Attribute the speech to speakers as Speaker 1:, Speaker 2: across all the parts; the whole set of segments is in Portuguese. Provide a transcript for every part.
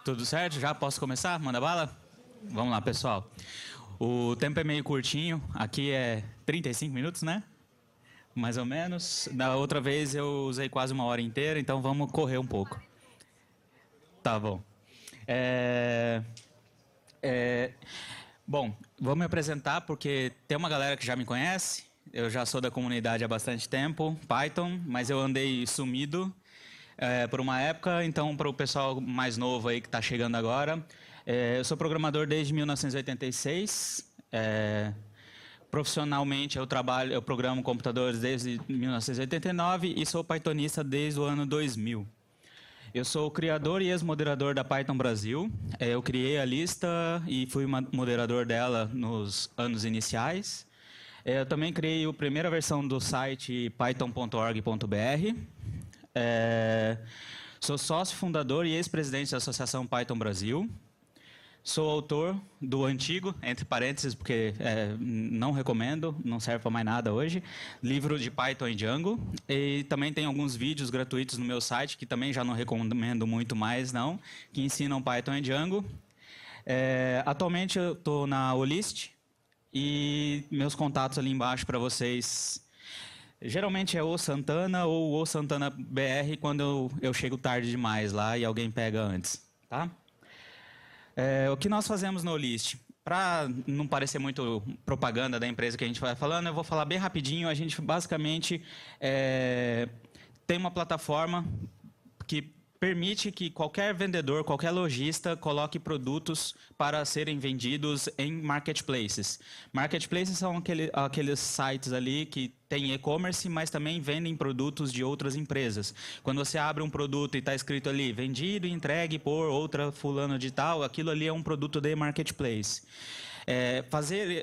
Speaker 1: Tudo certo? Já posso começar? Manda bala? Vamos lá, pessoal. O tempo é meio curtinho. Aqui é 35 minutos, né? Mais ou menos. Da outra vez eu usei quase uma hora inteira, então vamos correr um pouco. Tá bom. É... é, Bom, vou me apresentar porque tem uma galera que já me conhece. Eu já sou da comunidade há bastante tempo, Python, mas eu andei sumido por uma época. Então, para o pessoal mais novo aí que está chegando agora, eu sou programador desde 1986. Profissionalmente, eu programo computadores desde 1989 e sou pythonista desde o ano 2000. Eu sou o criador e ex-moderador da Python Brasil. Eu criei a lista e fui moderador dela nos anos iniciais. Eu também criei a primeira versão do site python.org.br. Sou sócio fundador e ex-presidente da Associação Python Brasil. Sou autor do antigo, entre parênteses, porque não recomendo, não serve para mais nada hoje, livro de Python e Django. E também tem alguns vídeos gratuitos no meu site, que também já não recomendo muito mais, não, que ensinam Python e Django. Atualmente eu estou na Olist e meus contatos ali embaixo para vocês. Geralmente é o Santana ou o Santana BR quando eu chego tarde demais lá e alguém pega antes, tá? O que nós fazemos no Olist? Para não parecer muito propaganda da empresa que a gente vai falando, eu vou falar bem rapidinho. A gente basicamente tem uma plataforma que permite que qualquer vendedor, qualquer lojista coloque produtos para serem vendidos em marketplaces. Marketplaces são aqueles sites ali que tem e-commerce, mas também vendem produtos de outras empresas. Quando você abre um produto e está escrito ali, vendido e entregue por outra fulano de tal, aquilo ali é um produto de marketplace.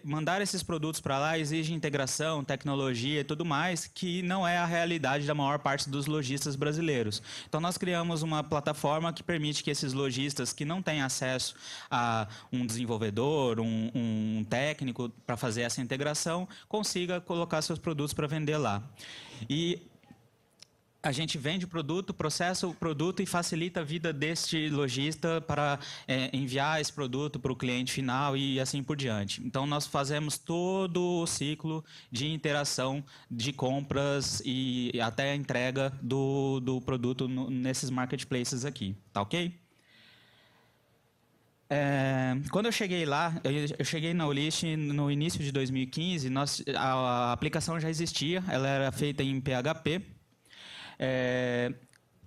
Speaker 1: Mandar esses produtos para lá exige integração, tecnologia e tudo mais, que não é a realidade da maior parte dos lojistas brasileiros. Então, nós criamos uma plataforma que permite que esses lojistas que não têm acesso a um desenvolvedor, um técnico para fazer essa integração, consiga colocar seus produtos para vender lá. E a gente vende o produto, processa o produto e facilita a vida deste lojista para enviar esse produto para o cliente final e assim por diante. Então, nós fazemos todo o ciclo de interação de compras e até a entrega do produto nesses marketplaces aqui. Tá ok? Quando eu cheguei lá, eu cheguei na Olist no início de 2015, a aplicação já existia, ela era feita em PHP,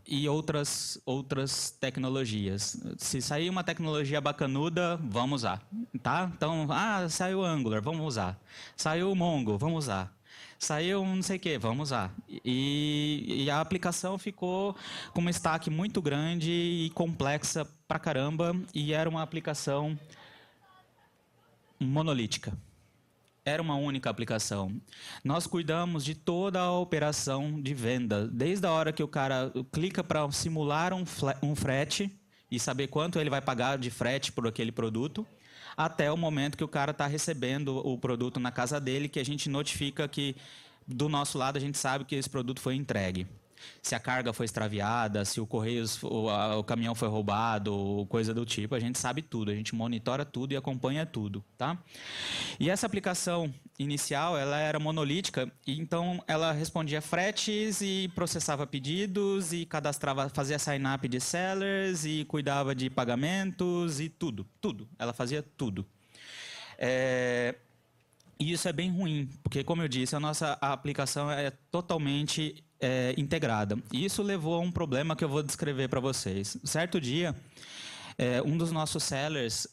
Speaker 1: e outras tecnologias. Se sair uma tecnologia bacanuda, vamos usar. Tá? Então, saiu Angular, vamos usar. Saiu Mongo, vamos usar. Saiu não sei o que, vamos usar. E a aplicação ficou com uma stack muito grande e complexa pra caramba, e era uma aplicação monolítica. Era uma única aplicação. Nós cuidamos de toda a operação de venda, desde a hora que o cara clica para simular um frete e saber quanto ele vai pagar de frete por aquele produto, até o momento que o cara está recebendo o produto na casa dele, que a gente notifica que, do nosso lado, a gente sabe que esse produto foi entregue. Se a carga foi extraviada, se o caminhão foi roubado, coisa do tipo, a gente sabe tudo, a gente monitora tudo e acompanha tudo, tá? E essa aplicação inicial, ela era monolítica, e então ela respondia fretes e processava pedidos e cadastrava, fazia sign-up de sellers e cuidava de pagamentos e tudo. Ela fazia tudo. E isso é bem ruim, porque, como eu disse, a nossa aplicação é totalmente integrada. E isso levou a um problema que eu vou descrever para vocês. Certo dia, um dos nossos sellers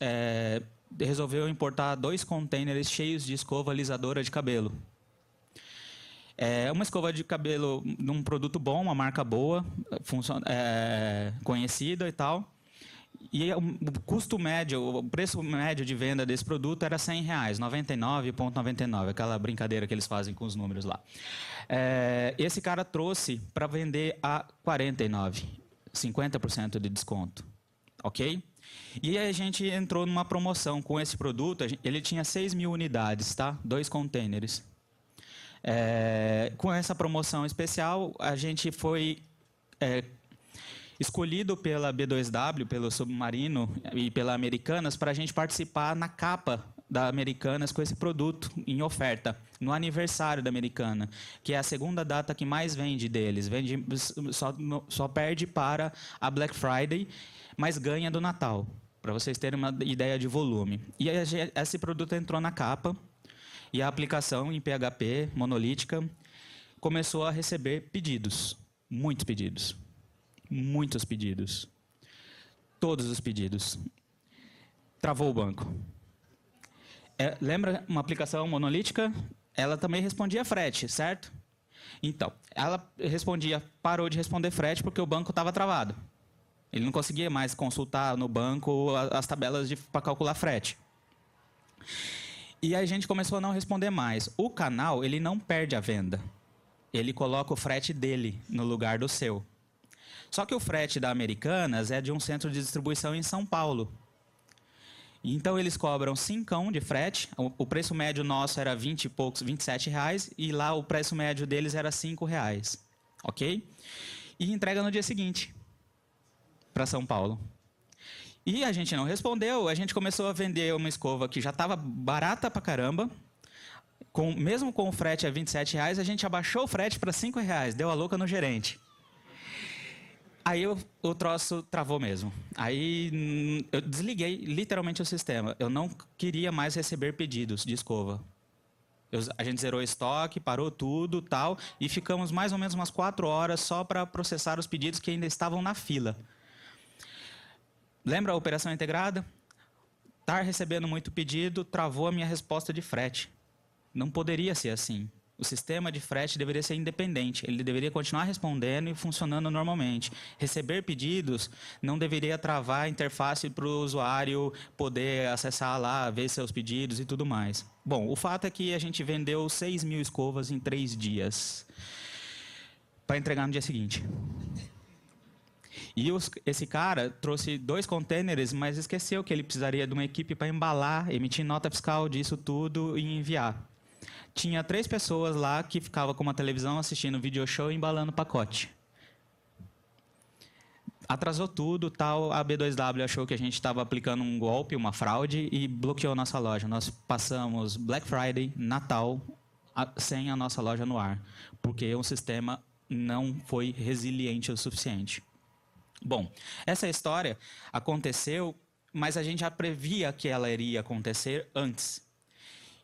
Speaker 1: resolveu importar 2 containers cheios de escova alisadora de cabelo. Uma escova de cabelo de um produto bom, uma marca boa, conhecida e tal. E o custo médio, o preço médio de venda desse produto era R$100, 99,99, aquela brincadeira que eles fazem com os números lá. Esse cara trouxe para vender a 49, 50% de desconto, ok? E aí a gente entrou numa promoção com esse produto, ele tinha 6.000 unidades, tá? 2 containers. Com essa promoção especial, a gente foi escolhido pela B2W, pelo Submarino e pela Americanas, para a gente participar na capa da Americanas com esse produto em oferta, no aniversário da Americana, que é a segunda data que mais vende deles. Vende, só perde para a Black Friday, mas ganha do Natal, para vocês terem uma ideia de volume. E esse produto entrou na capa, e a aplicação em PHP monolítica começou a receber pedidos, muitos pedidos. Muitos pedidos. Todos os pedidos. Travou o banco. Lembra uma aplicação monolítica? Ela também respondia frete, certo? Então, ela parou de responder frete porque o banco estava travado. Ele não conseguia mais consultar no banco as tabelas para calcular frete. E a gente começou a não responder mais. O canal, ele não perde a venda. Ele coloca o frete dele no lugar do seu. Só que o frete da Americanas é de um centro de distribuição em São Paulo. Então eles cobram 5 de frete, o preço médio nosso era 20 e poucos, R$27, e lá o preço médio deles era R$5, ok? E entrega no dia seguinte, para São Paulo. E a gente não respondeu, a gente começou a vender uma escova que já estava barata pra caramba, mesmo com o frete a R$27, a gente abaixou o frete para R$5, deu a louca no gerente. Aí o troço travou mesmo. Aí eu desliguei literalmente o sistema. Eu não queria mais receber pedidos de escova. A gente zerou o estoque, parou tudo, tal, e ficamos mais ou menos umas 4 horas só para processar os pedidos que ainda estavam na fila. Lembra a operação integrada? Estar recebendo muito pedido travou a minha resposta de frete. Não poderia ser assim. O sistema de frete deveria ser independente. Ele deveria continuar respondendo e funcionando normalmente. Receber pedidos não deveria travar a interface para o usuário poder acessar lá, ver seus pedidos e tudo mais. Bom, o fato é que a gente vendeu 6.000 escovas em 3 dias para entregar no dia seguinte. E esse cara trouxe 2 containers, mas esqueceu que ele precisaria de uma equipe para embalar, emitir nota fiscal disso tudo e enviar. Tinha 3 pessoas lá que ficavam com uma televisão assistindo video show e embalando pacote. Atrasou tudo, tal, a B2W achou que a gente estava aplicando um golpe, uma fraude, e bloqueou nossa loja. Nós passamos Black Friday, Natal, sem a nossa loja no ar, porque o sistema não foi resiliente o suficiente. Bom, essa história aconteceu, mas a gente já previa que ela iria acontecer antes.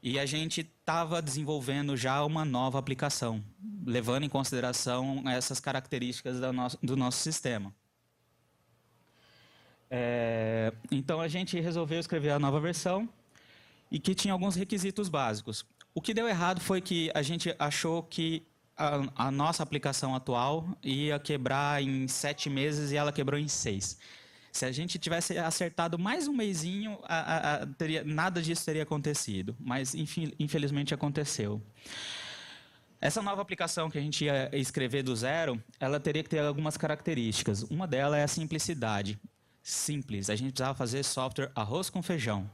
Speaker 1: E a gente estava desenvolvendo já uma nova aplicação, levando em consideração essas características do nosso sistema. Então, a gente resolveu escrever a nova versão e que tinha alguns requisitos básicos. O que deu errado foi que a gente achou que a nossa aplicação atual ia quebrar em 7 meses e ela quebrou em 6. Se a gente tivesse acertado mais um mesinho, nada disso teria acontecido. Mas, enfim, infelizmente, aconteceu. Essa nova aplicação que a gente ia escrever do zero, ela teria que ter algumas características. Uma delas é a simplicidade. Simples. A gente precisava fazer software arroz com feijão.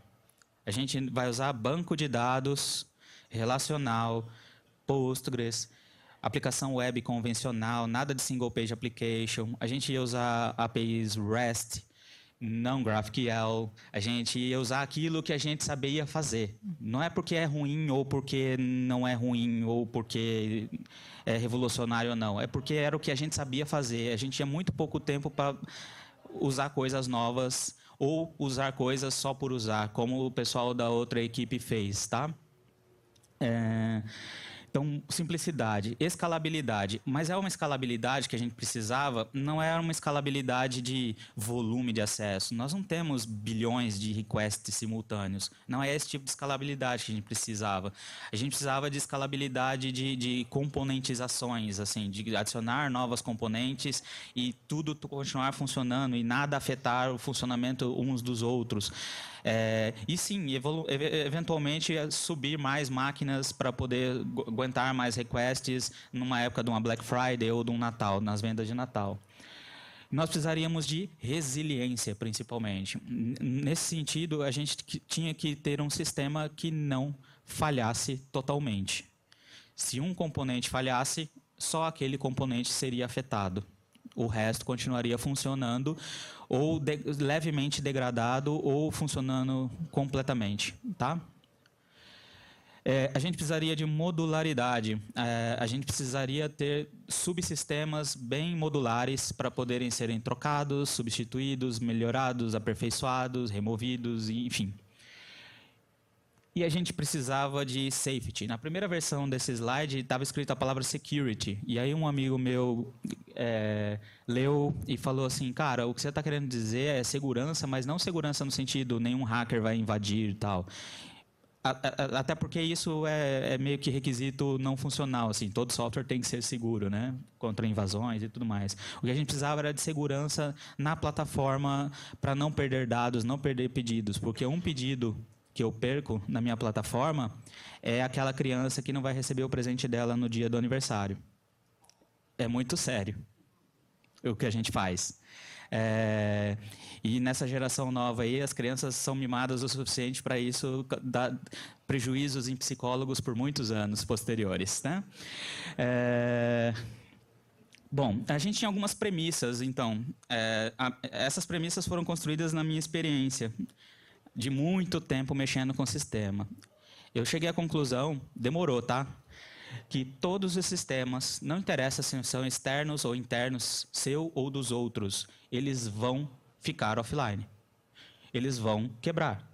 Speaker 1: A gente vai usar banco de dados relacional, Postgres, aplicação web convencional, nada de single page application. A gente ia usar APIs REST, não GraphQL. A gente ia usar aquilo que a gente sabia fazer. Não é porque é ruim ou porque não é ruim ou porque é revolucionário ou não. É porque era o que a gente sabia fazer. A gente tinha muito pouco tempo para usar coisas novas ou usar coisas só por usar, como o pessoal da outra equipe fez, tá? Então, simplicidade, escalabilidade. Mas é uma escalabilidade que a gente precisava, não era uma escalabilidade de volume de acesso. Nós não temos bilhões de requests simultâneos. Não é esse tipo de escalabilidade que a gente precisava. A gente precisava de escalabilidade de componentizações, assim, de adicionar novas componentes e tudo continuar funcionando e nada afetar o funcionamento uns dos outros. E sim, eventualmente subir mais máquinas para poder aguentar mais requests numa época de uma Black Friday ou de um Natal, nas vendas de Natal. Nós precisaríamos de resiliência, principalmente. Nesse sentido, a gente tinha que ter um sistema que não falhasse totalmente. Se um componente falhasse, só aquele componente seria afetado. O resto continuaria funcionando ou levemente degradado ou funcionando completamente, tá? A gente precisaria de modularidade. A gente precisaria ter subsistemas bem modulares para poderem serem trocados, substituídos, melhorados, aperfeiçoados, removidos, enfim. E a gente precisava de safety. Na primeira versão desse slide estava escrita a palavra security. E aí um amigo meu leu e falou assim, cara, o que você está querendo dizer é segurança, mas não segurança no sentido nenhum hacker vai invadir e tal. Até porque isso é meio que requisito não funcional, assim, todo software tem que ser seguro, né, contra invasões e tudo mais. O que a gente precisava era de segurança na plataforma para não perder dados, não perder pedidos, porque um pedido que eu perco na minha plataforma é aquela criança que não vai receber o presente dela no dia do aniversário. É muito sério o que a gente faz. E nessa geração nova aí, as crianças são mimadas o suficiente para isso dar prejuízos em psicólogos por muitos anos posteriores, né? Bom, a gente tinha algumas premissas, então. Essas premissas foram construídas na minha experiência de muito tempo mexendo com o sistema. Eu cheguei à conclusão, demorou, tá? Que todos os sistemas, não interessa se são externos ou internos, seu ou dos outros, eles vão ficar offline. Eles vão quebrar.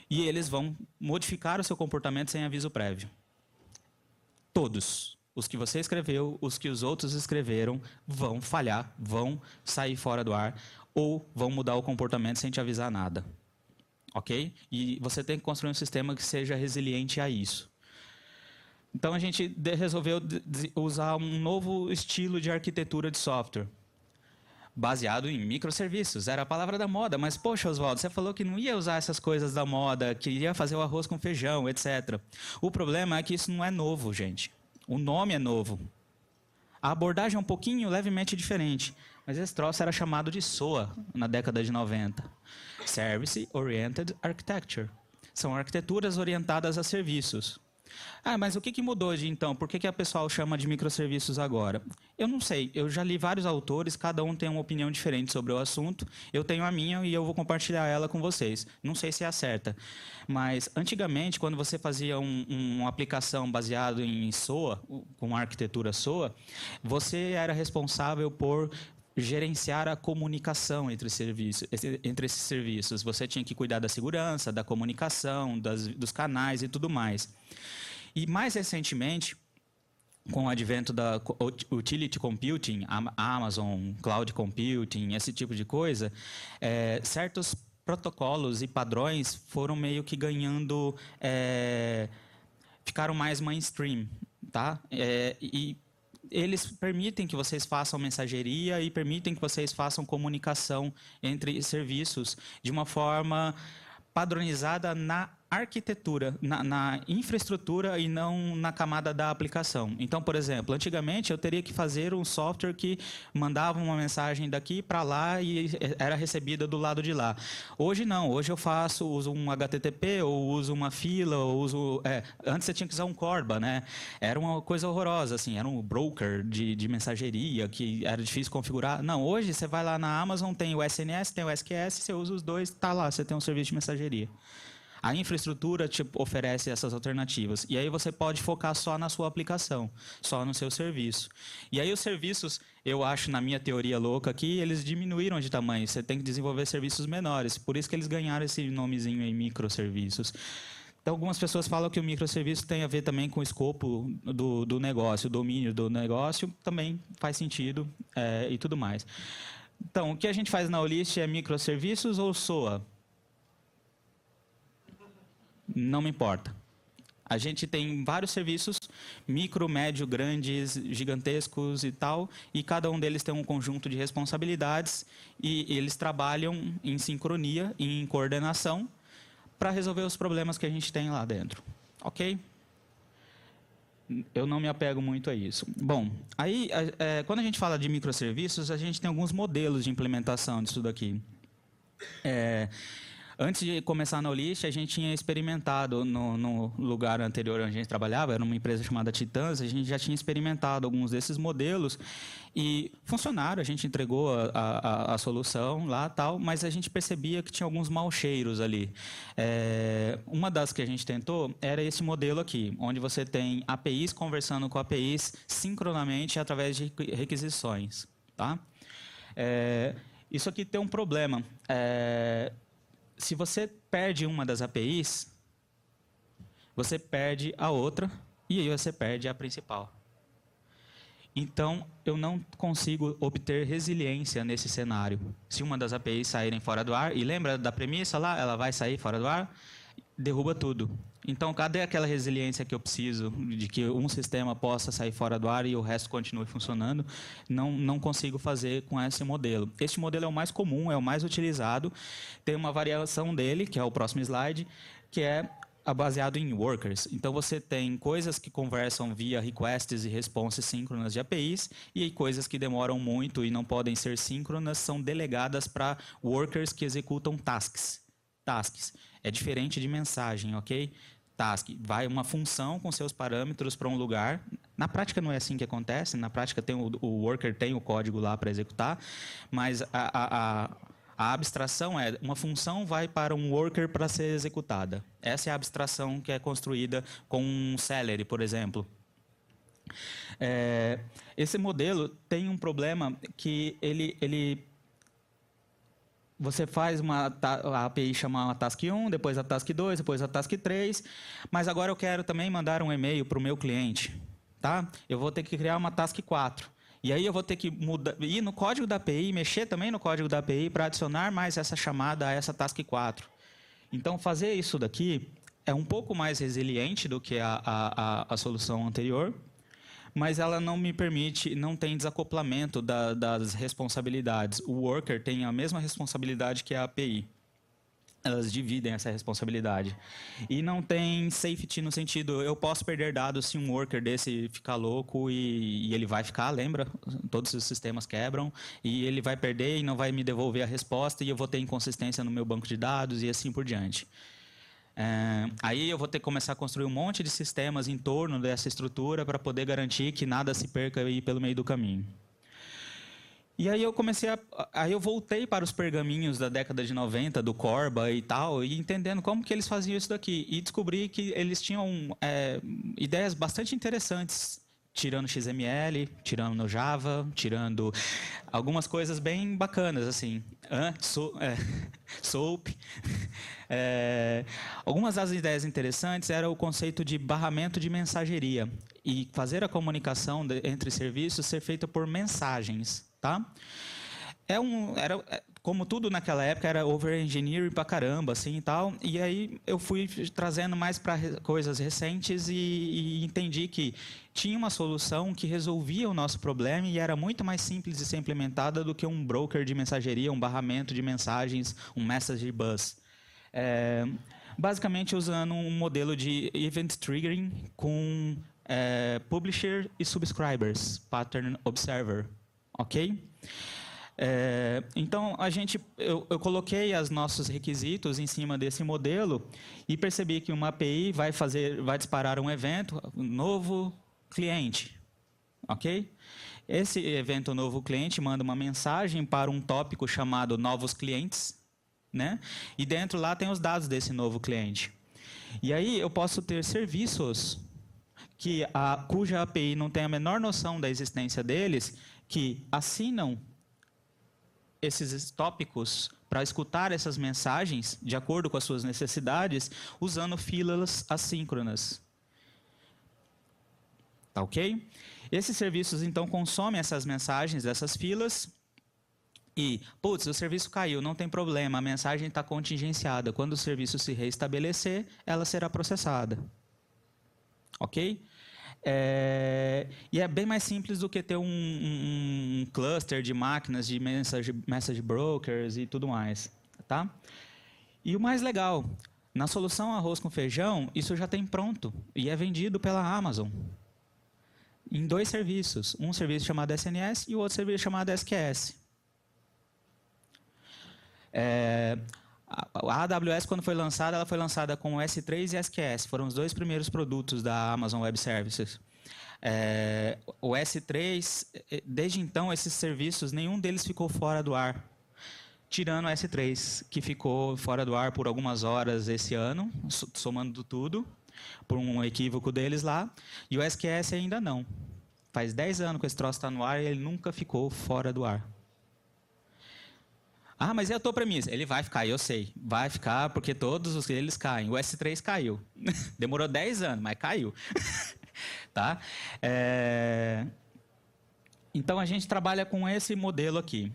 Speaker 1: E eles vão modificar o seu comportamento sem aviso prévio. Todos. Os que você escreveu, os que os outros escreveram, vão falhar, vão sair fora do ar, ou vão mudar o comportamento sem te avisar nada. Ok? E você tem que construir um sistema que seja resiliente a isso. Então, a gente resolveu usar um novo estilo de arquitetura de software, baseado em microserviços. Era a palavra da moda, mas, poxa, Oswaldo, você falou que não ia usar essas coisas da moda, que ia fazer o arroz com feijão, etc. O problema é que isso não é novo, gente. O nome é novo. A abordagem é um pouquinho, levemente diferente, mas esse troço era chamado de SOA na década de 90. Service Oriented Architecture. São arquiteturas orientadas a serviços. Mas o que mudou de então? Por que a pessoal chama de microserviços agora? Eu não sei, eu já li vários autores, cada um tem uma opinião diferente sobre o assunto. Eu tenho a minha e eu vou compartilhar ela com vocês. Não sei se é a certa, mas antigamente, quando você fazia uma aplicação baseada em SOA, com arquitetura SOA, você era responsável por gerenciar a comunicação entre esses serviços. Você tinha que cuidar da segurança, da comunicação, dos canais e tudo mais. E mais recentemente, com o advento da Utility Computing, Amazon Cloud Computing, esse tipo de coisa, certos protocolos e padrões foram meio que ganhando, ficaram mais mainstream, tá? E eles permitem que vocês façam mensageria e permitem que vocês façam comunicação entre serviços de uma forma padronizada na arquitetura, na infraestrutura e não na camada da aplicação. Então, por exemplo, antigamente eu teria que fazer um software que mandava uma mensagem daqui para lá e era recebida do lado de lá. Hoje não, hoje eu uso um HTTP, ou uso uma fila, ou uso... antes você tinha que usar um Corba, né? Era uma coisa horrorosa, assim, era um broker de mensageria que era difícil configurar. Não, hoje você vai lá na Amazon, tem o SNS, tem o SQS, você usa os dois, tá lá, você tem um serviço de mensageria. A infraestrutura te oferece essas alternativas. E aí você pode focar só na sua aplicação, só no seu serviço. E aí os serviços, eu acho, na minha teoria louca aqui, eles diminuíram de tamanho. Você tem que desenvolver serviços menores. Por isso que eles ganharam esse nomezinho aí, microserviços. Então, algumas pessoas falam que o microserviço tem a ver também com o escopo do negócio, o domínio do negócio, também faz sentido e tudo mais. Então, o que a gente faz na Olist é microserviços ou SOA? Não me importa. A gente tem vários serviços, micro, médio, grandes, gigantescos e tal, e cada um deles tem um conjunto de responsabilidades e eles trabalham em sincronia, em coordenação, para resolver os problemas que a gente tem lá dentro. Ok? Eu não me apego muito a isso. Bom, aí, quando a gente fala de microserviços, a gente tem alguns modelos de implementação disso daqui. Antes de começar na Olist, a gente tinha experimentado no lugar anterior onde a gente trabalhava, era uma empresa chamada Titãs, a gente já tinha experimentado alguns desses modelos e funcionaram, a gente entregou a solução lá, tal, mas a gente percebia que tinha alguns maus cheiros ali. Uma das que a gente tentou era esse modelo aqui, onde você tem APIs conversando com APIs sincronamente através de requisições. Tá? Isso aqui tem um problema. Se você perde uma das APIs, você perde a outra e aí você perde a principal. Então, eu não consigo obter resiliência nesse cenário. Se uma das APIs saírem fora do ar, e lembra da premissa lá, ela vai sair fora do ar, derruba tudo. Então, cadê aquela resiliência que eu preciso de que um sistema possa sair fora do ar e o resto continue funcionando? Não consigo fazer com esse modelo. Este modelo é o mais comum, é o mais utilizado. Tem uma variação dele, que é o próximo slide, que é baseado em workers. Então, você tem coisas que conversam via requests e responses síncronas de APIs e coisas que demoram muito e não podem ser síncronas, são delegadas para workers que executam tasks. É diferente de mensagem, ok? Task, vai uma função com seus parâmetros para um lugar. Na prática não é assim que acontece, na prática o worker tem o código lá para executar, mas a abstração é, uma função vai para um worker para ser executada. Essa é a abstração que é construída com um Celery, por exemplo. Esse modelo tem um problema que você faz a API chamar a task 1, depois a task 2, depois a task 3, mas agora eu quero também mandar um e-mail para o meu cliente. Tá? Eu vou ter que criar uma task 4. E aí eu vou ter que ir no código da API, mexer também no código da API para adicionar mais essa chamada a essa task 4. Então, fazer isso daqui é um pouco mais resiliente do que a solução anterior, mas ela não me permite, não tem desacoplamento das responsabilidades. O worker tem a mesma responsabilidade que a API. Elas dividem essa responsabilidade. E não tem safety no sentido, eu posso perder dados se um worker desse ficar louco e ele vai ficar, lembra? Todos os sistemas quebram e ele vai perder e não vai me devolver a resposta e eu vou ter inconsistência no meu banco de dados e assim por diante. Aí eu vou ter que começar a construir um monte de sistemas em torno dessa estrutura para poder garantir que nada se perca aí pelo meio do caminho. E aí eu voltei para os pergaminhos da década de 90, do Corba e tal, e entendendo como que eles faziam isso daqui. E descobri que eles tinham ideias bastante interessantes, tirando XML, tirando no Java, tirando algumas coisas bem bacanas, assim. SOAP. Algumas das ideias interessantes era o conceito de barramento de mensageria e fazer a comunicação entre serviços ser feita por mensagens. Tá? Como tudo naquela época, era over-engineering pra caramba, assim e tal. E aí eu fui trazendo mais para coisas recentes e entendi que tinha uma solução que resolvia o nosso problema e era muito mais simples de ser implementada do que um broker de mensageria, um barramento de mensagens, um message bus. Basicamente usando um modelo de event triggering com publisher e subscribers, pattern observer. Ok? Então, eu coloquei os nossos requisitos em cima desse modelo e percebi que uma API vai disparar um evento, novo cliente. Ok? Esse evento novo cliente manda uma mensagem para um tópico chamado novos clientes, né? E dentro lá tem os dados desse novo cliente. E aí eu posso ter serviços cuja API não tem a menor noção da existência deles, que assinam esses tópicos para escutar essas mensagens de acordo com as suas necessidades, usando filas assíncronas. Tá ok? Esses serviços, então, consomem essas mensagens, essas filas, e, putz, o serviço caiu, não tem problema, a mensagem está contingenciada. Quando o serviço se restabelecer, ela será processada. Ok? E é bem mais simples do que ter um cluster de máquinas de message brokers e tudo mais. Tá? E o mais legal, na solução arroz com feijão, isso já tem pronto e é vendido pela Amazon. Em 2 serviços, um serviço chamado SNS e o outro serviço chamado SQS. A AWS, quando foi lançada, ela foi lançada com o S3 e SQS. Foram os dois primeiros produtos da Amazon Web Services. O S3, desde então, esses serviços, nenhum deles ficou fora do ar. Tirando o S3, que ficou fora do ar por algumas horas esse ano, somando tudo, por um equívoco deles lá. E o SQS ainda não. Faz 10 anos que esse troço está no ar e ele nunca ficou fora do ar. Ah, mas é a tua premissa. Ele vai ficar, eu sei. Vai ficar porque todos eles caem. O S3 caiu. Demorou 10 anos, mas caiu. Tá? Então, a gente trabalha com esse modelo aqui.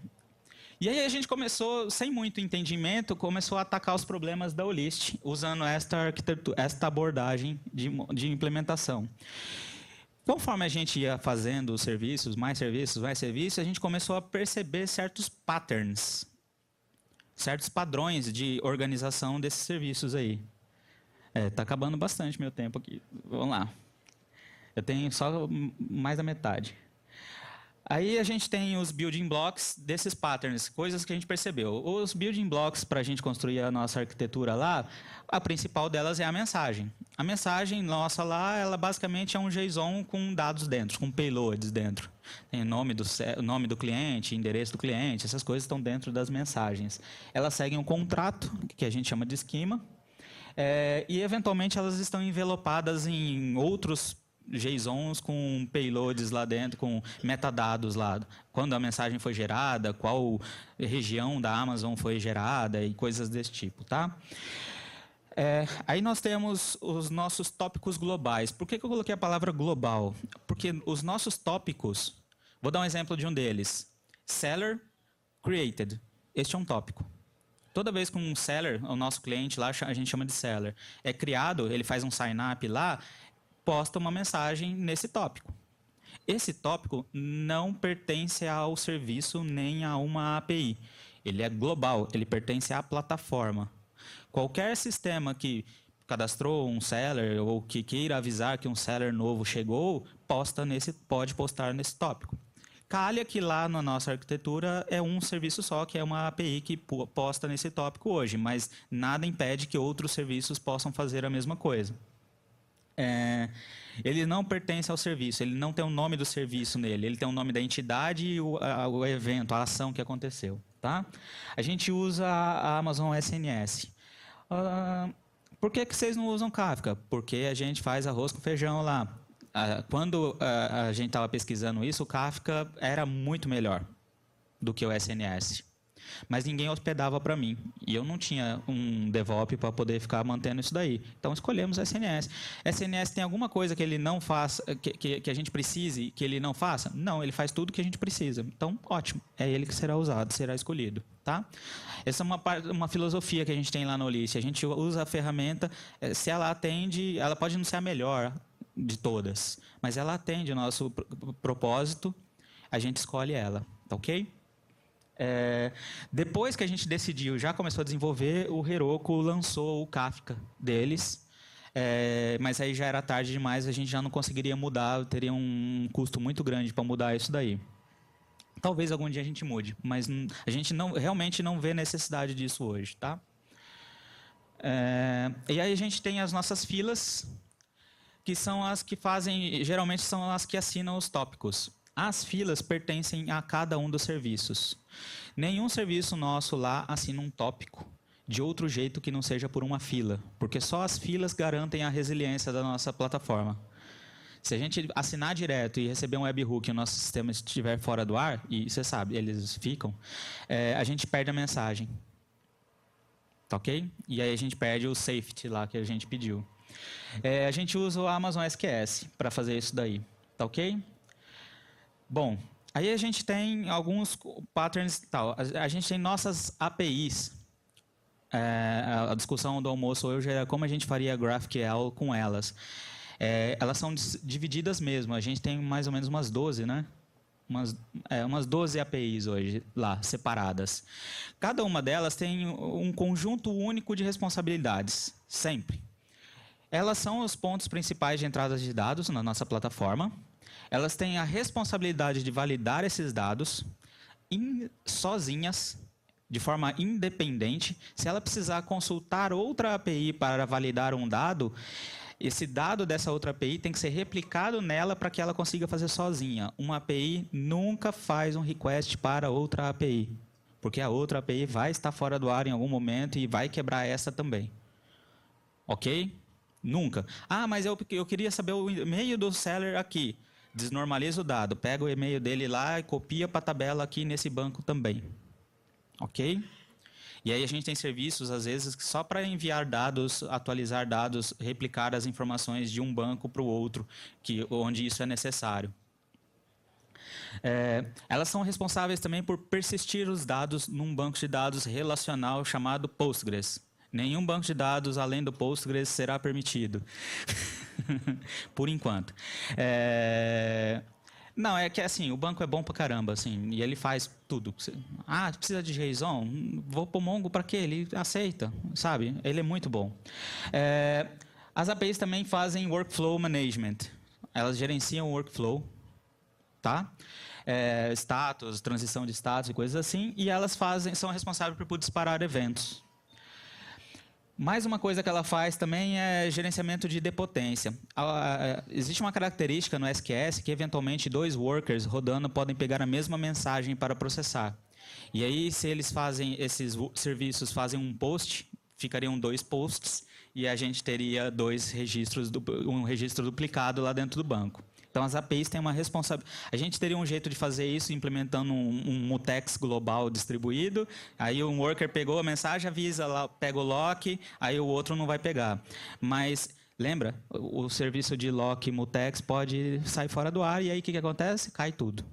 Speaker 1: E aí a gente começou, sem muito entendimento, começou a atacar os problemas da Olist, usando esta abordagem de implementação. Conforme a gente ia fazendo os serviços, mais serviços, a gente começou a perceber certos patterns, certos padrões de organização desses serviços aí. Está acabando bastante meu tempo aqui. Vamos lá. Eu tenho só mais da metade. Aí a gente tem os building blocks desses patterns, coisas que a gente percebeu. Os building blocks, para a gente construir a nossa arquitetura lá, a principal delas é a mensagem. A mensagem nossa lá, ela basicamente é um JSON com dados dentro, com payloads dentro. Tem o nome do cliente, endereço do cliente, essas coisas estão dentro das mensagens. Elas seguem um contrato, que a gente chama de esquema, e eventualmente elas estão envelopadas em outros JSONs com payloads lá dentro, com metadados lá. Quando a mensagem foi gerada, qual região da Amazon foi gerada e coisas desse tipo, tá? Aí nós temos os nossos tópicos globais. Por que eu coloquei a palavra global? Porque os nossos tópicos, vou dar um exemplo de um deles. Seller created. Este é um tópico. Toda vez que um seller, o nosso cliente lá, a gente chama de seller, é criado, ele faz um sign-up lá, posta uma mensagem nesse tópico. Esse tópico não pertence ao serviço nem a uma API. Ele é global, ele pertence à plataforma. Qualquer sistema que cadastrou um seller ou que queira avisar que um seller novo chegou, pode postar nesse tópico. Calha que lá na nossa arquitetura é um serviço só, que é uma API que posta nesse tópico hoje, mas nada impede que outros serviços possam fazer a mesma coisa. Ele não pertence ao serviço, ele não tem o nome do serviço nele, ele tem o nome da entidade e o evento, a ação que aconteceu. Tá? A gente usa a Amazon SNS. Por que vocês não usam Kafka? Porque a gente faz arroz com feijão lá. Quando a gente estava pesquisando isso, o Kafka era muito melhor do que o SNS. Mas ninguém hospedava para mim. E eu não tinha um DevOps para poder ficar mantendo isso daí. Então escolhemos SNS. SNS tem alguma coisa que ele não faça, que a gente precise, que ele não faça? Não, ele faz tudo que a gente precisa. Então, ótimo. É ele que será usado, será escolhido. Tá? Essa é uma filosofia que a gente tem lá no Olist. A gente usa a ferramenta, se ela atende, ela pode não ser a melhor de todas, mas ela atende o nosso propósito, a gente escolhe ela. Tá ok? Depois que a gente decidiu, já começou a desenvolver, o Heroku lançou o Kafka deles, mas aí já era tarde demais, a gente já não conseguiria mudar, teria um custo muito grande para mudar isso daí. Talvez algum dia a gente mude, mas a gente realmente não vê necessidade disso hoje. Tá? E aí a gente tem as nossas filas, que são as que geralmente são as que assinam os tópicos. As filas pertencem a cada um dos serviços. Nenhum serviço nosso lá assina um tópico de outro jeito que não seja por uma fila, porque só as filas garantem a resiliência da nossa plataforma. Se a gente assinar direto e receber um webhook e o nosso sistema estiver fora do ar, e você sabe, eles ficam, a gente perde a mensagem. Tá ok? E aí a gente perde o safety lá que a gente pediu. A gente usa o Amazon SQS para fazer isso daí. Tá ok? Bom, aí a gente tem alguns patterns e tal. A gente tem nossas APIs. A discussão do almoço hoje é como a gente faria GraphQL com elas. Elas são divididas mesmo. A gente tem mais ou menos umas 12, né? Umas 12 APIs hoje lá, separadas. Cada uma delas tem um conjunto único de responsabilidades, sempre. Elas são os pontos principais de entrada de dados na nossa plataforma. Elas têm a responsabilidade de validar esses dados sozinhas, de forma independente. Se ela precisar consultar outra API para validar um dado, esse dado dessa outra API tem que ser replicado nela para que ela consiga fazer sozinha. Uma API nunca faz um request para outra API, porque a outra API vai estar fora do ar em algum momento e vai quebrar essa também. Ok? Nunca. Ah, mas eu queria saber o e-mail do seller aqui. Desnormaliza o dado, pega o e-mail dele lá e copia para a tabela aqui nesse banco também. Ok? E aí a gente tem serviços, às vezes, que só para enviar dados, atualizar dados, replicar as informações de um banco para o outro, onde isso é necessário. Elas são responsáveis também por persistir os dados num banco de dados relacional chamado Postgres. Nenhum banco de dados além do Postgres será permitido. Por enquanto. Não, é que assim, o banco é bom pra caramba, assim, e ele faz tudo. Ah, precisa de JSON? Vou pro Mongo para quê? Ele aceita, sabe? Ele é muito bom. As APIs também fazem workflow management. Elas gerenciam o workflow, tá? Status, transição de status e coisas assim, e elas são responsáveis por disparar eventos. Mais uma coisa que ela faz também é gerenciamento de idempotência. Existe uma característica no SQS que, eventualmente, 2 workers rodando podem pegar a mesma mensagem para processar. E aí, se esses serviços fazem um post, ficariam 2 posts, e a gente teria 2 registros, um registro duplicado lá dentro do banco. Então, as APIs têm uma responsabilidade. A gente teria um jeito de fazer isso implementando um mutex global distribuído. Aí um worker pegou a mensagem, avisa lá, pega o lock, aí o outro não vai pegar. Mas lembra, o serviço de lock mutex pode sair fora do ar e aí o que acontece? Cai tudo.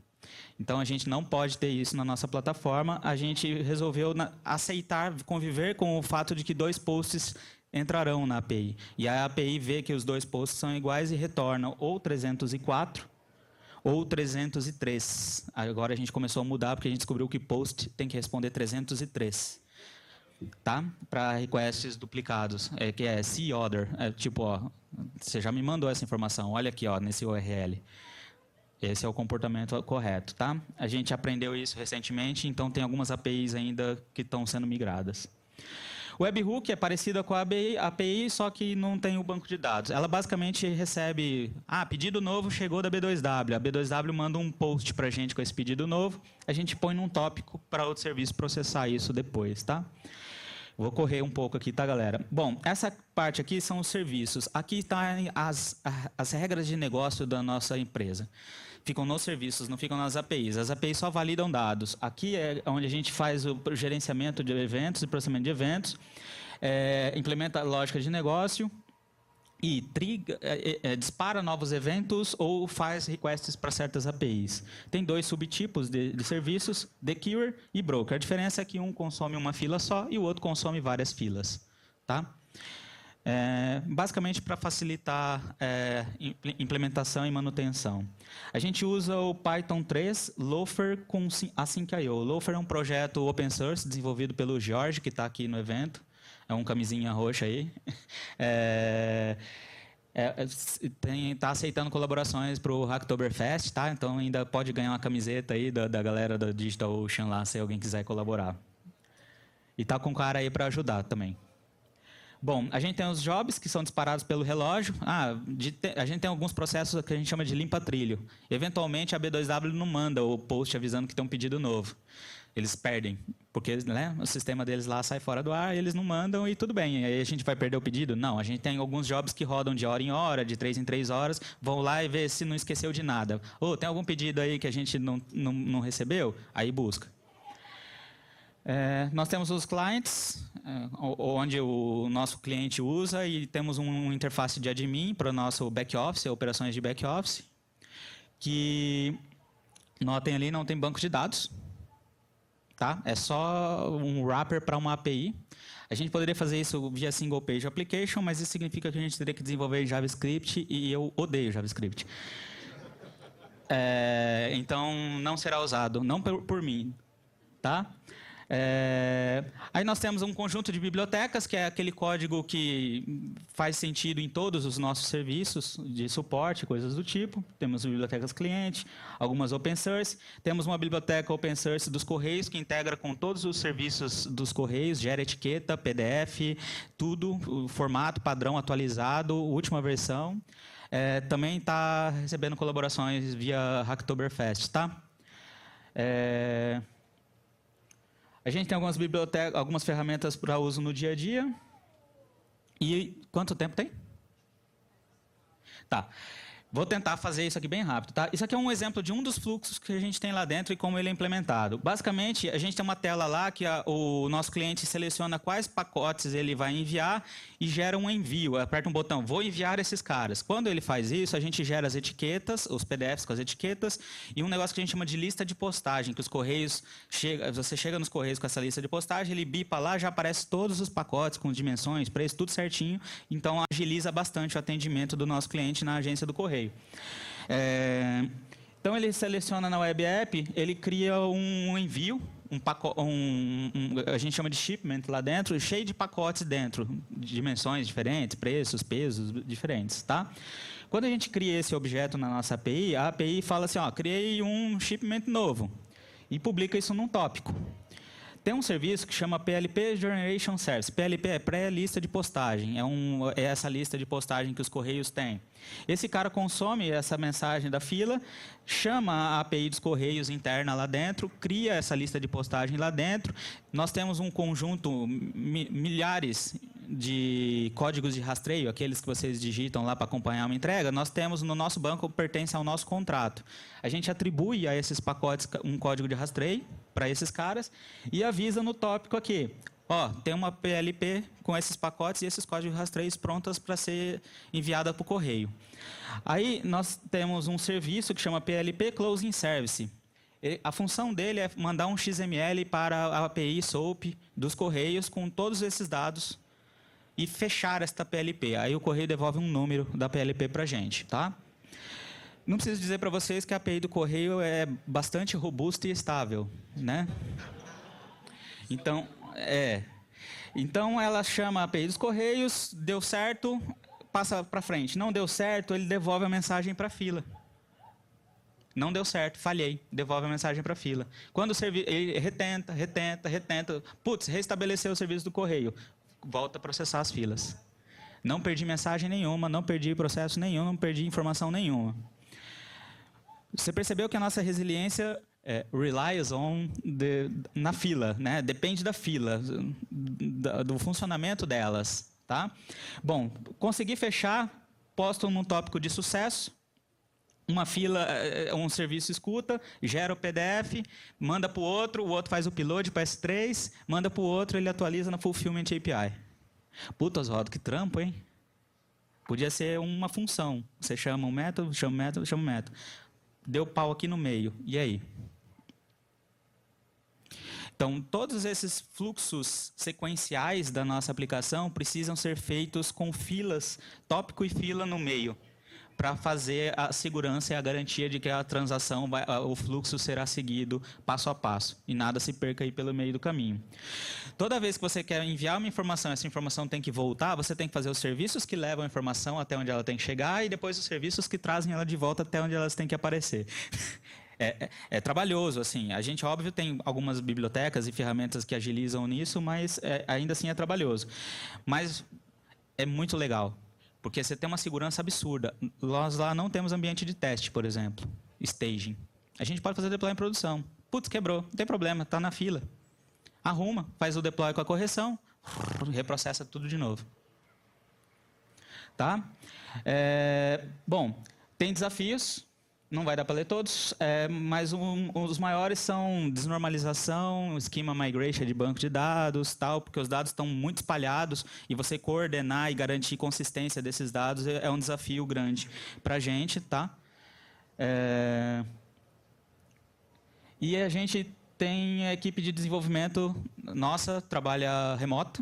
Speaker 1: Então, a gente não pode ter isso na nossa plataforma. A gente resolveu aceitar, conviver com o fato de que 2 posts entrarão na API. E a API vê que os 2 posts são iguais e retorna ou 304 ou 303. Agora a gente começou a mudar porque a gente descobriu que post tem que responder 303. Tá? Para requests duplicados, que é see order. Tipo, ó, você já me mandou essa informação, olha aqui, ó, nesse URL. Esse é o comportamento correto, tá? A gente aprendeu isso recentemente, então tem algumas APIs ainda que estão sendo migradas. O webhook é parecida com a API, só que não tem o banco de dados. Ela basicamente recebe, pedido novo chegou da B2W. A B2W manda um post para a gente com esse pedido novo. A gente põe num tópico para outro serviço processar isso depois, tá? Vou correr um pouco aqui, tá, galera? Bom, essa parte aqui são os serviços. Aqui estão as regras de negócio da nossa empresa. Ficam nos serviços, não ficam nas APIs. As APIs só validam dados. Aqui é onde a gente faz o gerenciamento de eventos e processamento de eventos, implementa a lógica de negócio e dispara novos eventos ou faz requests para certas APIs. Tem 2 subtipos de serviços, The Queuer e Broker. A diferença é que um consome uma fila só e o outro consome várias filas. Tá? Basicamente para facilitar implementação e manutenção. A gente usa o Python 3 Loafer com Async.io. Loafer é um projeto open source desenvolvido pelo Jorge, que está aqui no evento. É um camisinha roxa aí. Está aceitando colaborações para o Hacktoberfest, tá? Então ainda pode ganhar uma camiseta aí da galera da DigitalOcean lá, se alguém quiser colaborar. E tá com um cara aí para ajudar também. Bom, a gente tem os jobs que são disparados pelo relógio. A gente tem alguns processos que a gente chama de limpa-trilho. Eventualmente, a B2W não manda o post avisando que tem um pedido novo. Eles perdem, porque o sistema deles lá sai fora do ar, eles não mandam e tudo bem. E aí a gente vai perder o pedido? Não, a gente tem alguns jobs que rodam de hora em hora, de 3 em 3 horas, vão lá e vê se não esqueceu de nada. Tem algum pedido aí que a gente não recebeu? Aí busca. Nós temos os clients, onde o nosso cliente usa, e temos uma interface de admin para o nosso back-office, operações de back-office, que, notem ali, não tem banco de dados. Tá? É só um wrapper para uma API. A gente poderia fazer isso via single page application, mas isso significa que a gente teria que desenvolver JavaScript, e eu odeio JavaScript. Então, não será usado, não por mim. Tá? Aí nós temos um conjunto de bibliotecas, que é aquele código que faz sentido em todos os nossos serviços de suporte, coisas do tipo. Temos bibliotecas cliente, algumas open source. Temos uma biblioteca open source dos Correios, que integra com todos os serviços dos Correios, gera etiqueta, PDF, tudo, o formato padrão atualizado, última versão. Também está recebendo colaborações via Hacktoberfest, tá? A gente tem algumas bibliotecas, algumas ferramentas para uso no dia a dia. E quanto tempo tem? Tá. Vou tentar fazer isso aqui bem rápido, tá? Isso aqui é um exemplo de um dos fluxos que a gente tem lá dentro e como ele é implementado. Basicamente, a gente tem uma tela lá que o nosso cliente seleciona quais pacotes ele vai enviar e gera um envio. Aperta um botão, vou enviar esses caras. Quando ele faz isso, a gente gera as etiquetas, os PDFs com as etiquetas, e um negócio que a gente chama de lista de postagem, que os Correios, você chega nos Correios com essa lista de postagem, ele bipa lá, já aparece todos os pacotes com dimensões, preço, tudo certinho. Então, agiliza bastante o atendimento do nosso cliente na agência do Correio. Então ele seleciona na web app, ele cria um envio, a gente chama de shipment lá dentro, cheio de pacotes dentro, de dimensões diferentes, preços, pesos diferentes, tá? Quando a gente cria esse objeto na nossa API, a API fala assim, ó, criei um shipment novo e publica isso num tópico. Tem um serviço que chama PLP Generation Service. PLP é pré-lista de postagem. É essa lista de postagem que os Correios têm. Esse cara consome essa mensagem da fila, chama a API dos Correios interna lá dentro, cria essa lista de postagem lá dentro. Nós temos um conjunto, milhares de códigos de rastreio, aqueles que vocês digitam lá para acompanhar uma entrega, nós temos no nosso banco, pertence ao nosso contrato. A gente atribui a esses pacotes um código de rastreio para esses caras e avisa no tópico aqui, ó, tem uma PLP com esses pacotes e esses códigos de rastreios prontas para ser enviada para o correio. Aí nós temos um serviço que chama PLP Closing Service. A função dele é mandar um XML para a API SOAP dos Correios com todos esses dados e fechar esta PLP. Aí o Correio devolve um número da PLP para a gente, tá? Não preciso dizer para vocês que a API do Correio é bastante robusta e estável, né? Então ela chama a API dos Correios, deu certo, passa para frente. Não deu certo, ele devolve a mensagem para a fila. Não deu certo, falhei, devolve a mensagem para a fila. Quando ele retenta, putz, restabeleceu o serviço do Correio, volta a processar as filas. Não perdi mensagem nenhuma, não perdi processo nenhum, não perdi informação nenhuma. Você percebeu que a nossa resiliência relies na fila, né? Depende da fila, do funcionamento delas, tá? Bom, consegui fechar, posto num tópico de sucesso, uma fila, um serviço escuta, gera o PDF, manda para o outro faz o upload para S3, manda para o outro, ele atualiza na Fulfillment API. Puta, Oswaldo, que trampo, hein? Podia ser uma função. Você chama um método, chama um método, chama um método. Deu pau aqui no meio. E aí? Então, todos esses fluxos sequenciais da nossa aplicação precisam ser feitos com filas, tópico e fila no meio, para fazer a segurança e a garantia de que a transação, o fluxo será seguido passo a passo e nada se perca aí pelo meio do caminho. Toda vez que você quer enviar uma informação, essa informação tem que voltar, você tem que fazer os serviços que levam a informação até onde ela tem que chegar e depois os serviços que trazem ela de volta até onde elas têm que aparecer. É trabalhoso, assim. A gente, óbvio, tem algumas bibliotecas e ferramentas que agilizam nisso, mas ainda assim é trabalhoso. Mas é muito legal. Porque você tem uma segurança absurda. Nós lá não temos ambiente de teste, por exemplo. Staging. A gente pode fazer deploy em produção. Putz, quebrou. Não tem problema, está na fila. Arruma, faz o deploy com a correção, reprocessa tudo de novo. Tá? Bom, tem desafios. Não vai dar para ler todos, mas os maiores são desnormalização, schema migration de banco de dados, tal, porque os dados estão muito espalhados e você coordenar e garantir consistência desses dados é um desafio grande para a gente, tá? E a gente tem a equipe de desenvolvimento nossa, trabalha remoto.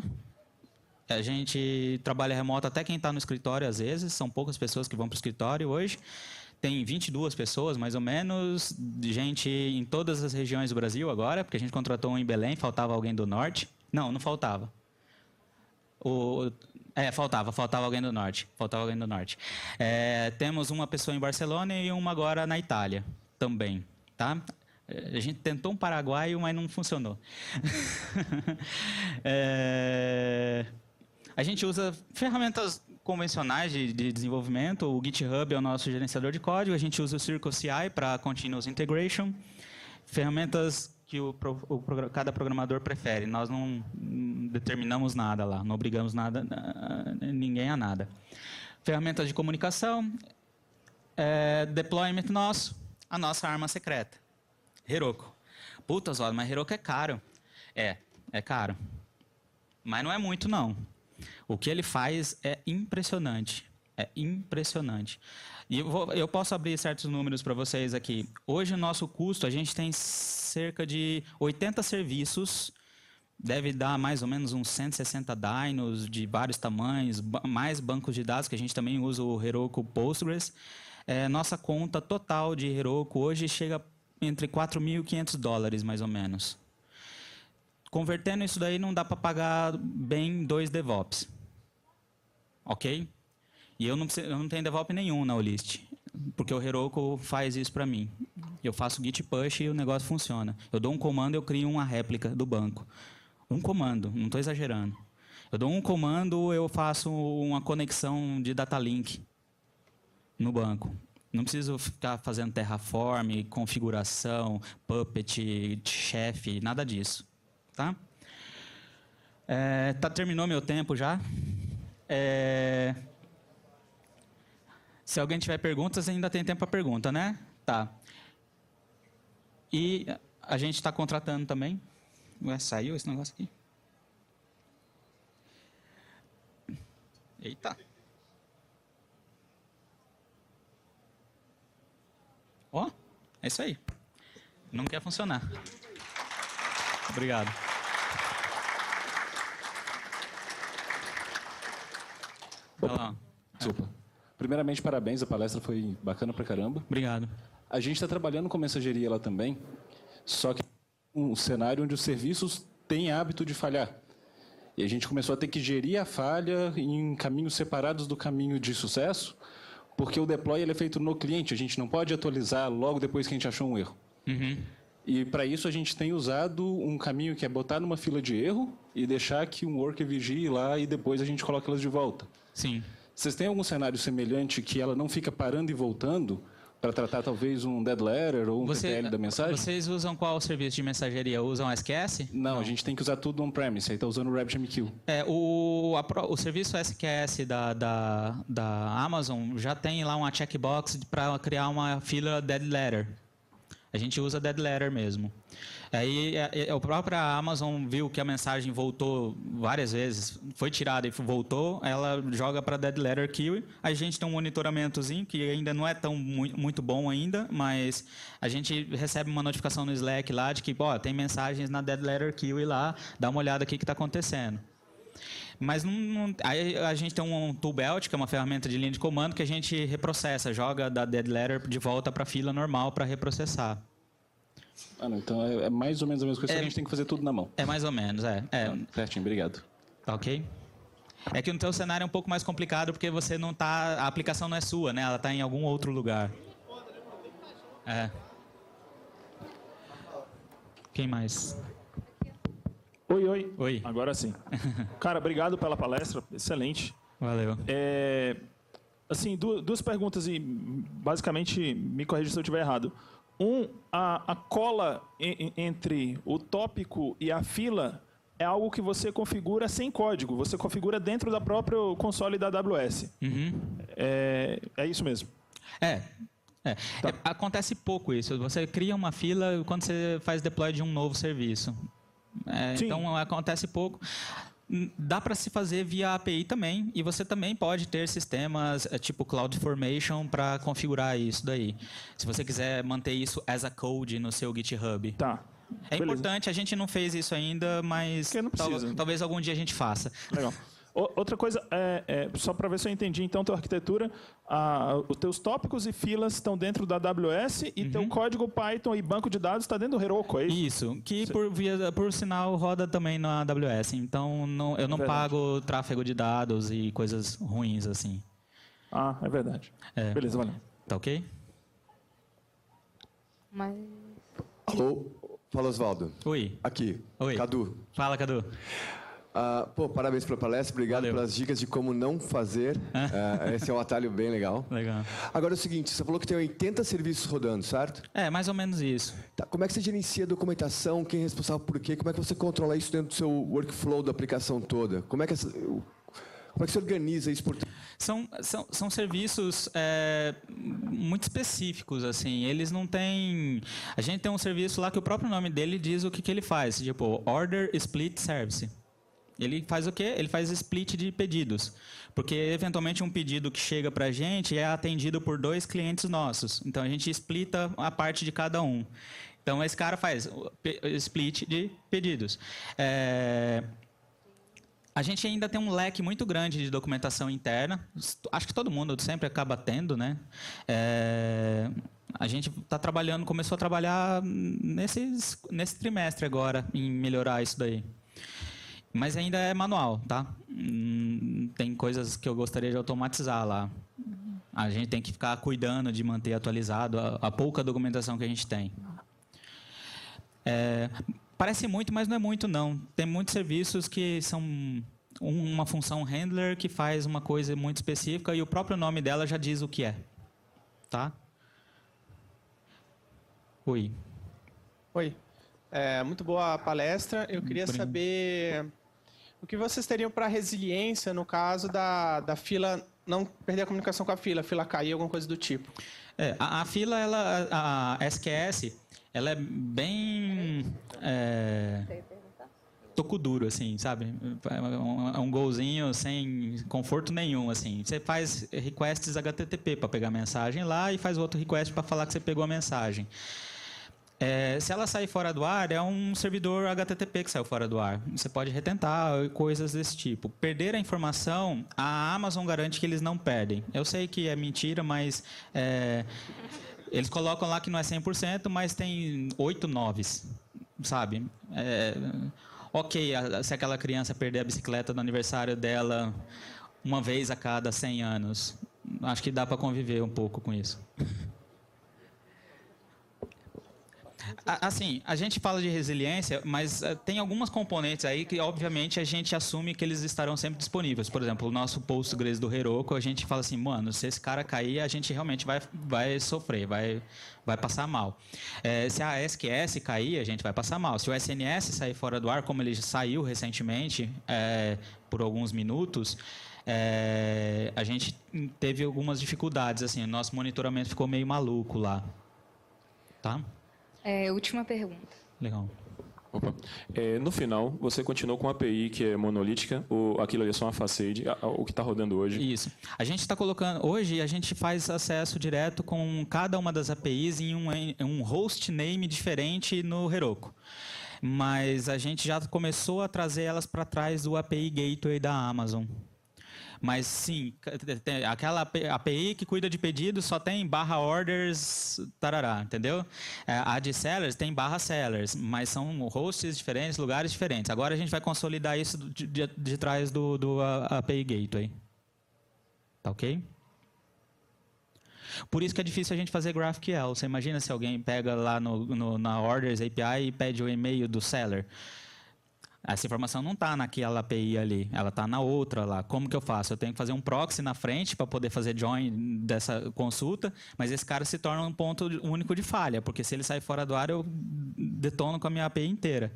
Speaker 1: A gente trabalha remoto até quem está no escritório às vezes, são poucas pessoas que vão para o escritório hoje. tem 22 pessoas, mais ou menos, de gente em todas as regiões do Brasil agora, porque a gente contratou um em Belém, faltava alguém do Norte. Não, não faltava. Faltava alguém do Norte. Faltava alguém do Norte. Temos uma pessoa em Barcelona e uma agora na Itália também, tá? A gente tentou um paraguaio, mas não funcionou. A gente usa ferramentas convencionais de desenvolvimento. O GitHub é o nosso gerenciador de código. A gente usa o CircleCI para Continuous Integration. Ferramentas que cada programador prefere. Nós não determinamos nada lá, não obrigamos ninguém a nada. Ferramentas de comunicação, deployment nosso, a nossa arma secreta. Heroku. Puta, Zóio, mas Heroku é caro. É caro. Mas não é muito, não. O que ele faz é impressionante. É impressionante. E eu posso abrir certos números para vocês aqui. Hoje, o nosso custo, a gente tem cerca de 80 serviços. Deve dar mais ou menos uns 160 dynos de vários tamanhos, mais bancos de dados, que a gente também usa o Heroku Postgres. Nossa conta total de Heroku hoje chega entre $4.500, mais ou menos. Convertendo isso daí, não dá para pagar bem 2 DevOps. Ok? E eu não tenho DevOps nenhum na Olist, porque o Heroku faz isso para mim. Eu faço git push e o negócio funciona. Eu dou um comando, eu crio uma réplica do banco. Um comando, não estou exagerando. Eu dou um comando, eu faço uma conexão de data link no banco. Não preciso ficar fazendo Terraform, configuração, Puppet, Chef, nada disso. Tá? Terminou meu tempo já. Se alguém tiver perguntas, ainda tem tempo para pergunta, né? Tá. E a gente está contratando também. Ué, saiu esse negócio aqui? Eita. Ó, é isso aí. Não quer funcionar. Obrigado. Vai lá.
Speaker 2: Desculpa. Primeiramente, parabéns, a palestra foi bacana pra caramba.
Speaker 1: Obrigado.
Speaker 2: A gente está trabalhando com mensageria lá também, só que um cenário onde os serviços têm hábito de falhar. E a gente começou a ter que gerir a falha em caminhos separados do caminho de sucesso, porque o deploy ele é feito no cliente, a gente não pode atualizar logo depois que a gente achou um erro.
Speaker 1: Uhum.
Speaker 2: E para isso a gente tem usado um caminho que é botar numa fila de erro e deixar que um worker vigie lá e depois a gente coloca elas de volta.
Speaker 1: Sim.
Speaker 2: Vocês têm algum cenário semelhante que ela não fica parando e voltando para tratar talvez um dead letter ou um TTL da mensagem?
Speaker 1: Vocês usam qual serviço de mensageria? Usam SQS?
Speaker 2: Não, a gente tem que usar tudo on-premise, aí está usando o RabbitMQ.
Speaker 1: O serviço SQS da Amazon já tem lá uma checkbox para criar uma fila dead letter. A gente usa dead letter mesmo. Aí a própria Amazon viu que a mensagem voltou várias vezes, foi tirada e voltou, ela joga para dead letter queue. A gente tem um monitoramentozinho que ainda não é tão muito bom ainda, mas a gente recebe uma notificação no Slack lá de que tem mensagens na dead letter queue lá, dá uma olhada aqui que está acontecendo. Mas aí a gente tem um tool belt, que é uma ferramenta de linha de comando, que a gente reprocessa, joga da dead letter de volta para a fila normal para reprocessar.
Speaker 2: Não, então é mais ou menos a mesma coisa, que a gente tem que fazer tudo na mão.
Speaker 1: É mais ou menos,
Speaker 2: Certinho, obrigado.
Speaker 1: Ok. É que no teu cenário é um pouco mais complicado, porque você não tá, a aplicação não é sua, né? Ela está em algum outro lugar. Quem mais?
Speaker 3: Oi.
Speaker 1: Oi.
Speaker 3: Agora sim. Cara, obrigado pela palestra, excelente.
Speaker 1: Valeu.
Speaker 3: Assim, duas perguntas e basicamente me corrija se eu estiver errado. A cola entre o tópico e a fila é algo que você configura sem código. Você configura dentro da própria console da AWS.
Speaker 1: Uhum.
Speaker 3: É isso mesmo?
Speaker 1: Tá. Acontece pouco isso. Você cria uma fila quando você faz deploy de um novo serviço. Então, acontece pouco. Dá para se fazer via API também, e você também pode ter sistemas tipo CloudFormation para configurar isso daí. Se você quiser manter isso as a code no seu GitHub.
Speaker 3: Tá.
Speaker 1: É importante, a gente não fez isso ainda, mas
Speaker 3: Porque não precisa.
Speaker 1: talvez algum dia a gente faça.
Speaker 3: Legal. Outra coisa, só para ver se eu entendi, então, tua arquitetura, os teus tópicos e filas estão dentro da AWS e teu código Python e banco de dados está dentro do Heroku, é isso?
Speaker 1: Isso, que por sinal roda também na AWS, então eu não pago tráfego de dados e coisas ruins assim.
Speaker 3: Ah, é verdade. Beleza, valeu.
Speaker 1: Tá ok?
Speaker 4: Mas...
Speaker 5: Alô? Fala, Oswaldo.
Speaker 1: Oi.
Speaker 5: Aqui.
Speaker 1: Oi.
Speaker 5: Cadu.
Speaker 1: Fala, Cadu.
Speaker 5: Parabéns pela palestra, obrigado pelas dicas de como não fazer. Esse é um atalho bem legal.
Speaker 1: Legal.
Speaker 5: Agora é o seguinte, você falou que tem 80 serviços rodando, certo?
Speaker 1: Mais ou menos isso.
Speaker 5: Tá, como é que você gerencia a documentação, quem é responsável por quê? Como é que você controla isso dentro do seu workflow da aplicação toda? Como é que você organiza isso por...
Speaker 1: São serviços muito específicos, assim. Eles não têm... A gente tem um serviço lá que o próprio nome dele diz o que ele faz. Tipo, Order Split Service. Ele faz o quê? Ele faz split de pedidos. Porque, eventualmente, um pedido que chega para a gente é atendido por 2 clientes nossos. Então, a gente splita a parte de cada um. Então, esse cara faz split de pedidos. A gente ainda tem um leque muito grande de documentação interna. Acho que todo mundo sempre acaba tendo, né? A gente começou a trabalhar nesse trimestre agora em melhorar isso daí. Mas ainda é manual, tá? Tem coisas que eu gostaria de automatizar lá. A gente tem que ficar cuidando de manter atualizado a pouca documentação que a gente tem. Parece muito, mas não é muito, não. Tem muitos serviços que são uma função handler que faz uma coisa muito específica e o próprio nome dela já diz o que é. Tá? Oi.
Speaker 6: Oi. Muito boa a palestra. Eu queria saber o que vocês teriam para resiliência no caso da fila não perder a comunicação com a fila cair, alguma coisa do tipo.
Speaker 1: A fila, a SQS, ela é bem toco duro, assim, sabe? É um golzinho sem conforto nenhum, assim. Você faz requests HTTP para pegar a mensagem lá e faz outro request para falar que você pegou a mensagem. Se ela sair fora do ar, é um servidor HTTP que saiu fora do ar. Você pode retentar, coisas desse tipo. Perder a informação, a Amazon garante que eles não perdem. Eu sei que é mentira, mas eles colocam lá que não é 100%, mas tem 8 noves, sabe? Ok, se aquela criança perder a bicicleta no aniversário dela uma vez a cada 100 anos, acho que dá para conviver um pouco com isso. Assim, a gente fala de resiliência, mas tem algumas componentes aí que, obviamente, a gente assume que eles estarão sempre disponíveis. Por exemplo, o nosso Postgres do Heroku, a gente fala assim, mano, se esse cara cair, a gente realmente vai sofrer, vai passar mal. Se a SQS cair, a gente vai passar mal. Se o SNS sair fora do ar, como ele saiu recentemente, por alguns minutos, a gente teve algumas dificuldades, assim, o nosso monitoramento ficou meio maluco lá. Tá?
Speaker 4: Última pergunta.
Speaker 1: Legal.
Speaker 2: Opa. No final, você continuou com a API que é monolítica, ou aquilo ali é só uma facade, o que está rodando hoje?
Speaker 1: Isso. A gente está colocando... Hoje, a gente faz acesso direto com cada uma das APIs em um host name diferente no Heroku. Mas a gente já começou a trazer elas para trás do API Gateway da Amazon. Mas, sim, aquela API que cuida de pedidos só tem /orders, tarará, entendeu? A de sellers tem /sellers, mas são hosts diferentes, lugares diferentes. Agora a gente vai consolidar isso de trás do API Gateway. Tá ok? Por isso que é difícil a gente fazer GraphQL. Você imagina se alguém pega lá na Orders API e pede o e-mail do seller. Essa informação não está naquela API ali, ela está na outra lá. Como que eu faço? Eu tenho que fazer um proxy na frente para poder fazer join dessa consulta, mas esse cara se torna um ponto único de falha, porque se ele sair fora do ar, eu detono com a minha API inteira.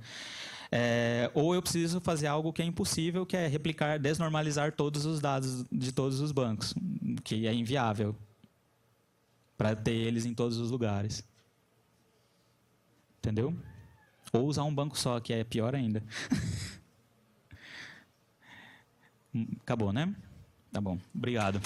Speaker 1: Ou eu preciso fazer algo que é impossível, que é replicar, desnormalizar todos os dados de todos os bancos, que é inviável para ter eles em todos os lugares. Entendeu? Ou usar um banco só, que é pior ainda. Acabou, né? Tá bom. Obrigado.